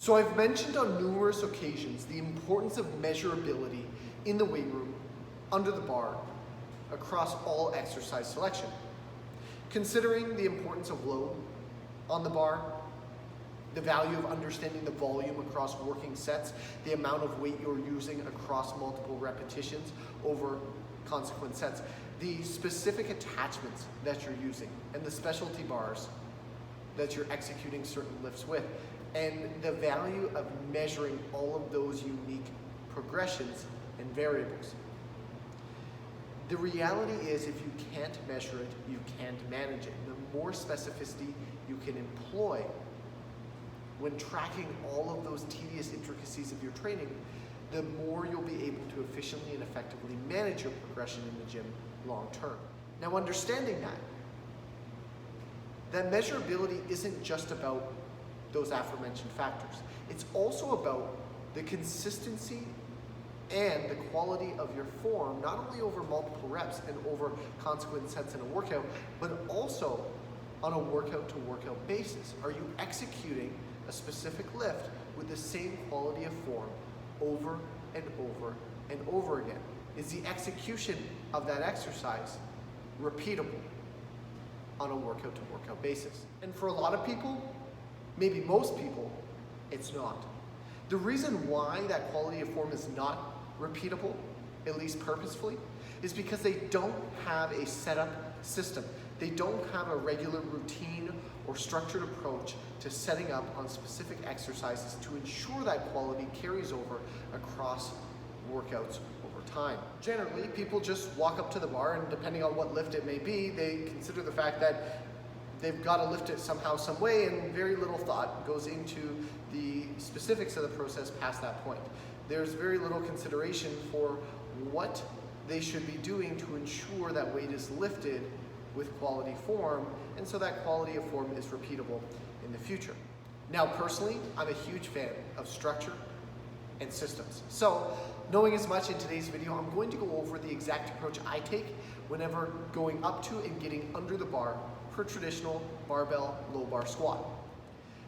So I've mentioned on numerous occasions the importance of measurability in the weight room, under the bar, across all exercise selection. Considering the importance of load on the bar, the value of understanding the volume across working sets, the amount of weight you're using across multiple repetitions over consequent sets, the specific attachments that you're using, and the specialty bars that you're executing certain lifts with, and the value of measuring all of those unique progressions and variables. The reality is, if you can't measure it, you can't manage it. The more specificity you can employ when tracking all of those tedious intricacies of your training, the more you'll be able to efficiently and effectively manage your progression in the gym long term. Now, understanding that measurability isn't just about those aforementioned factors. It's also about the consistency and the quality of your form, not only over multiple reps and over consequent sets in a workout, but also on a workout to workout basis. Are you executing a specific lift with the same quality of form over and over and over again? Is the execution of that exercise repeatable on a workout to workout basis? And for a lot of people, maybe most people, it's not. The reason why that quality of form is not repeatable, at least purposefully, is because they don't have a setup system. They don't have a regular routine or structured approach to setting up on specific exercises to ensure that quality carries over across workouts over time. Generally, people just walk up to the bar, and depending on what lift it may be, they consider the fact that they've got to lift it somehow, some way, and very little thought goes into the specifics of the process past that point. There's very little consideration for what they should be doing to ensure that weight is lifted with quality form, and so that quality of form is repeatable in the future. Now, personally, I'm a huge fan of structure and systems. So, knowing as much in today's video, I'm going to go over the exact approach I take whenever going up to and getting under the bar for traditional barbell low bar squat.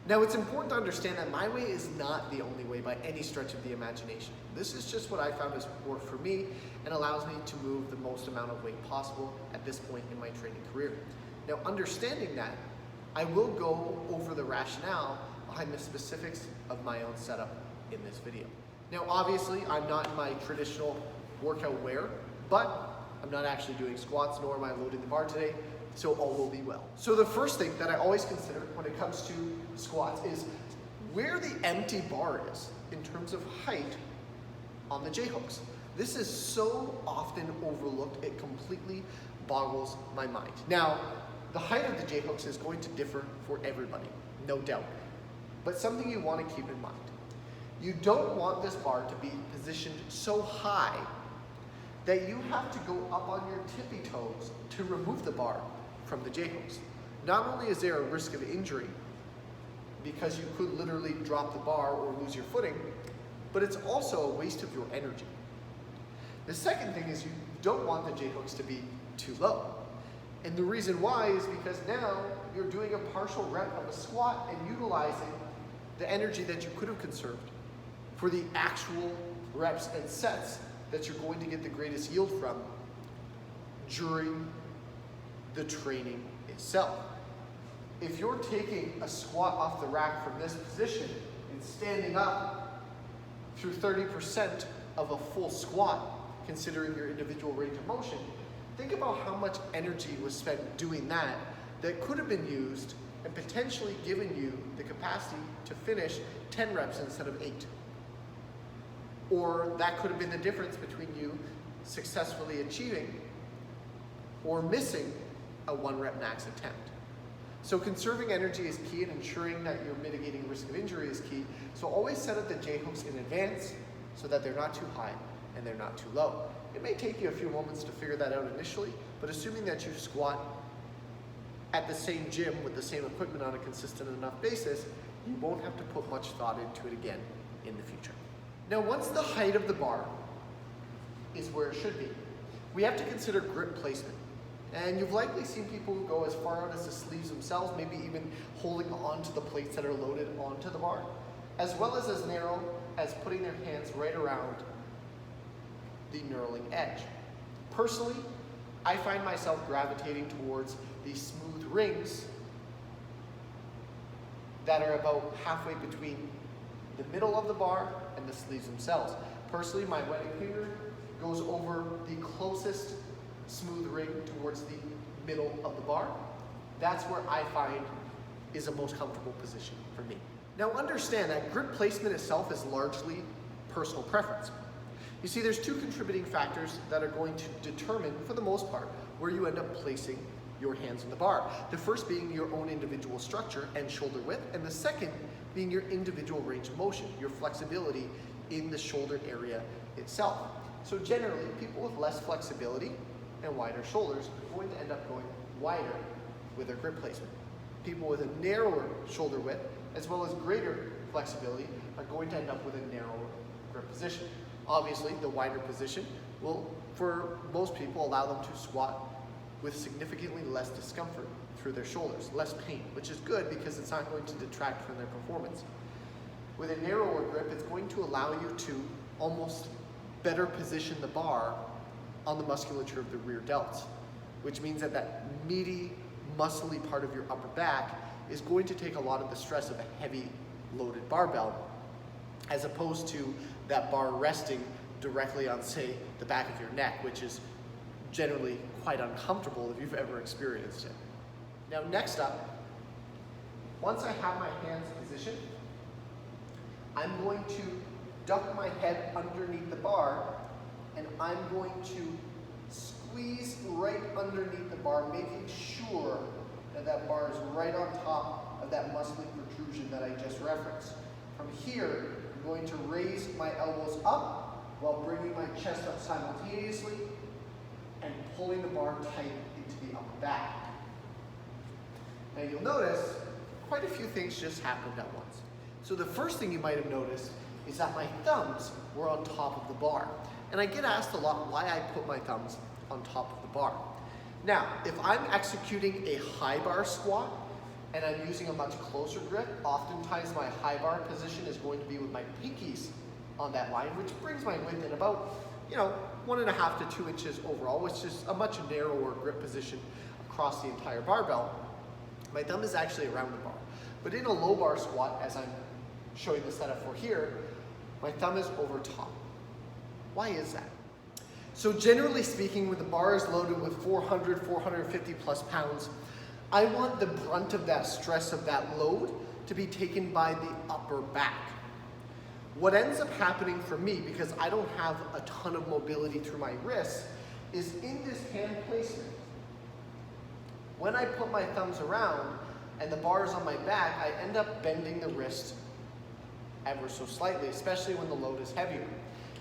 Now, it's important to understand that my way is not the only way by any stretch of the imagination. This is just what I found has worked for me and allows me to move the most amount of weight possible at this point in my training career. Now, understanding that, I will go over the rationale behind the specifics of my own setup in this video. Now, obviously, I'm not in my traditional workout wear, but I'm not actually doing squats, nor am I loading the bar today, so all will be well. So the first thing that I always consider when it comes to squats is where the empty bar is in terms of height on the J-hooks. This is so often overlooked, it completely boggles my mind. Now, the height of the J-hooks is going to differ for everybody, no doubt, but something you want to keep in mind. You don't want this bar to be positioned so high that you have to go up on your tippy toes to remove the bar from the J-hooks. Not only is there a risk of injury, because you could literally drop the bar or lose your footing, but it's also a waste of your energy. The second thing is you don't want the J-hooks to be too low. And the reason why is because now you're doing a partial rep of a squat and utilizing the energy that you could have conserved for the actual reps and sets that you're going to get the greatest yield from during the training itself. If you're taking a squat off the rack from this position and standing up through 30% of a full squat, considering your individual range of motion, think about how much energy was spent doing that could have been used and potentially given you the capacity to finish 10 reps instead of 8. Or that could have been the difference between you successfully achieving or missing a 1 rep max attempt. So conserving energy is key, and ensuring that you're mitigating risk of injury is key. So always set up the J-hooks in advance so that they're not too high and they're not too low. It may take you a few moments to figure that out initially, but assuming that you squat at the same gym with the same equipment on a consistent enough basis, you won't have to put much thought into it again in the future. Now, once the height of the bar is where it should be, we have to consider grip placement. And you've likely seen people go as far out as the sleeves themselves, maybe even holding onto the plates that are loaded onto the bar. as well as narrow as putting their hands right around the knurling edge. Personally, I find myself gravitating towards these smooth rings that are about halfway between the middle of the bar and the sleeves themselves. Personally, my wedding finger goes over the closest smooth ring towards the middle of the bar. That's where I find is a most comfortable position for me. Now understand that grip placement itself is largely personal preference. You see, there's two contributing factors that are going to determine, for the most part, where you end up placing your hands on the bar. The first being your own individual structure and shoulder width, and the second being your individual range of motion, your flexibility in the shoulder area itself. So generally, people with less flexibility and wider shoulders are going to end up going wider with their grip placement. People with a narrower shoulder width, as well as greater flexibility, are going to end up with a narrower grip position. Obviously, the wider position will, for most people, allow them to squat with significantly less discomfort through their shoulders, less pain, which is good because it's not going to detract from their performance. With a narrower grip, it's going to allow you to almost better position the bar on the musculature of the rear delts, which means that that meaty, muscly part of your upper back is going to take a lot of the stress of a heavy loaded barbell, as opposed to that bar resting directly on, say, the back of your neck, which is generally quite uncomfortable if you've ever experienced it. Now next up, once I have my hands positioned, I'm going to duck my head underneath the bar, and I'm going to squeeze right underneath the bar, making sure that that bar is right on top of that muscly protrusion that I just referenced. From here, I'm going to raise my elbows up while bringing my chest up simultaneously and pulling the bar tight into the upper back. Now you'll notice quite a few things just happened at once. So the first thing you might have noticed is that my thumbs were on top of the bar. And I get asked a lot why I put my thumbs on top of the bar. Now, if I'm executing a high bar squat and I'm using a much closer grip, oftentimes my high bar position is going to be with my pinkies on that line, which brings my width in about, 1.5 to 2 inches overall, which is a much narrower grip position across the entire barbell. My thumb is actually around the bar. But in a low bar squat, as I'm showing the setup for here, my thumb is over top. Why is that? So generally speaking, when the bar is loaded with 400, 450 plus pounds, I want the brunt of that stress of that load to be taken by the upper back. What ends up happening for me, because I don't have a ton of mobility through my wrists, is in this hand placement, when I put my thumbs around and the bar is on my back, I end up bending the wrist ever so slightly, especially when the load is heavier.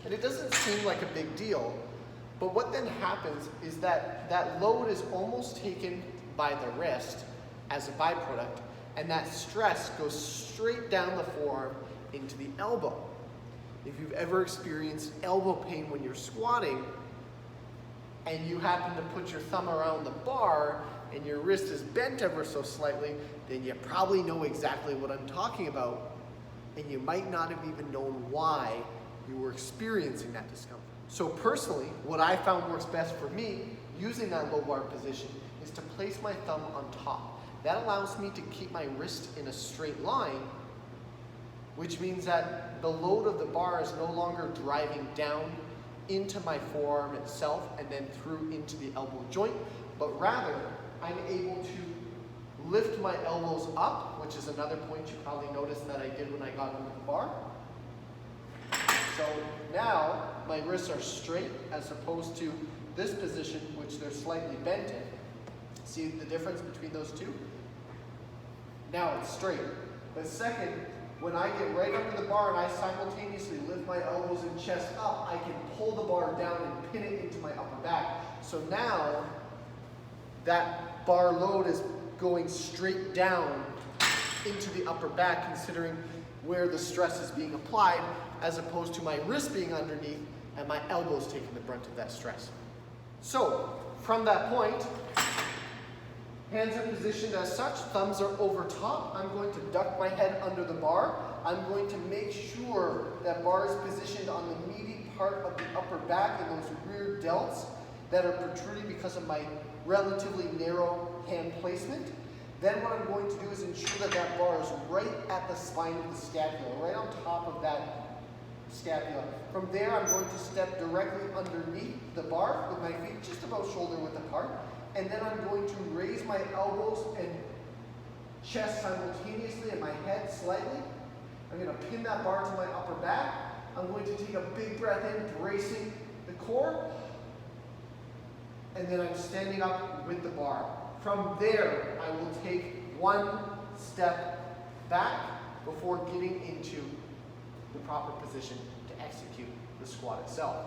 And it doesn't seem like a big deal, but what then happens is that that load is almost taken by the wrist as a byproduct, and that stress goes straight down the forearm into the elbow. If you've ever experienced elbow pain when you're squatting and you happen to put your thumb around the bar and your wrist is bent ever so slightly, then you probably know exactly what I'm talking about, and you might not have even known why you were experiencing that discomfort. So personally, what I found works best for me using that low bar position is to place my thumb on top. That allows me to keep my wrist in a straight line, which means that the load of the bar is no longer driving down into my forearm itself and then through into the elbow joint, but rather I'm able to lift my elbows up, which is another point you probably noticed that I did when I got under the bar. So now my wrists are straight as opposed to this position, which they're slightly bent in. See the difference between those two? Now it's straight. But second, when I get right under the bar and I simultaneously lift my elbows and chest up, I can pull the bar down and pin it into my upper back. So now that bar load is going straight down into the upper back, considering where the stress is being applied, as opposed to my wrist being underneath and my elbows taking the brunt of that stress. So from that point, hands are positioned as such, thumbs are over top. I'm going to duck my head under the bar I'm going to make sure that bar is positioned on the meaty part of the upper back and those rear delts that are protruding because of my relatively narrow hand placement. Then what I'm going to do is ensure that that bar is right at the spine of the scapula, right on top of that scapula. From there, I'm going to step directly underneath the bar with my feet just about shoulder width apart. And then I'm going to raise my elbows and chest simultaneously and my head slightly. I'm going to pin that bar to my upper back. I'm going to take a big breath in, bracing the core. And then I'm standing up with the bar. From there, I will take one step back before getting into the proper position to execute the squat itself.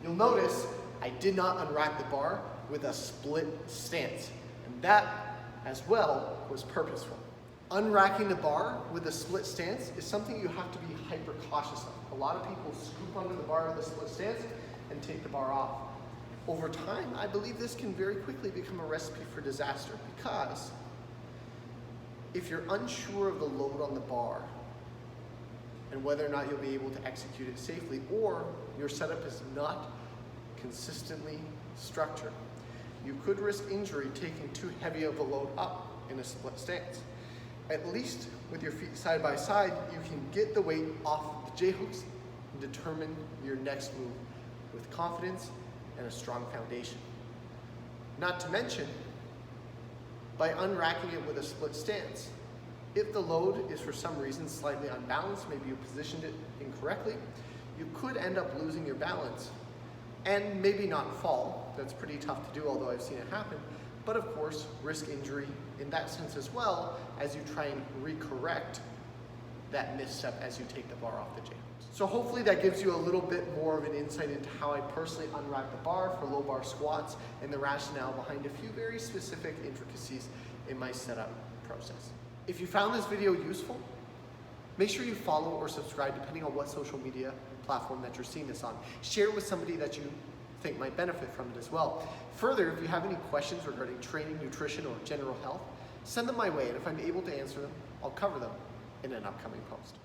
You'll notice I did not unrack the bar with a split stance, and that as well was purposeful. Unracking the bar with a split stance is something you have to be hyper cautious of. A lot of people scoop under the bar with a split stance and take the bar off. Over time, I believe this can very quickly become a recipe for disaster, because if you're unsure of the load on the bar and whether or not you'll be able to execute it safely, or your setup is not consistently structured, you could risk injury taking too heavy of a load up in a split stance. At least with your feet side by side, you can get the weight off the J-hooks and determine your next move with confidence and a strong foundation. Not to mention, by unracking it with a split stance, if the load is for some reason slightly unbalanced, maybe you positioned it incorrectly, you could end up losing your balance and maybe not fall. That's pretty tough to do, although I've seen it happen, but of course risk injury in that sense as well, as you try and recorrect that misstep as you take the bar off the J. So hopefully that gives you a little bit more of an insight into how I personally unrack the bar for low bar squats and the rationale behind a few very specific intricacies in my setup process. If you found this video useful, make sure you follow or subscribe depending on what social media platform that you're seeing this on. Share it with somebody that you think might benefit from it as well. Further, if you have any questions regarding training, nutrition, or general health, send them my way, and if I'm able to answer them, I'll cover them in an upcoming post.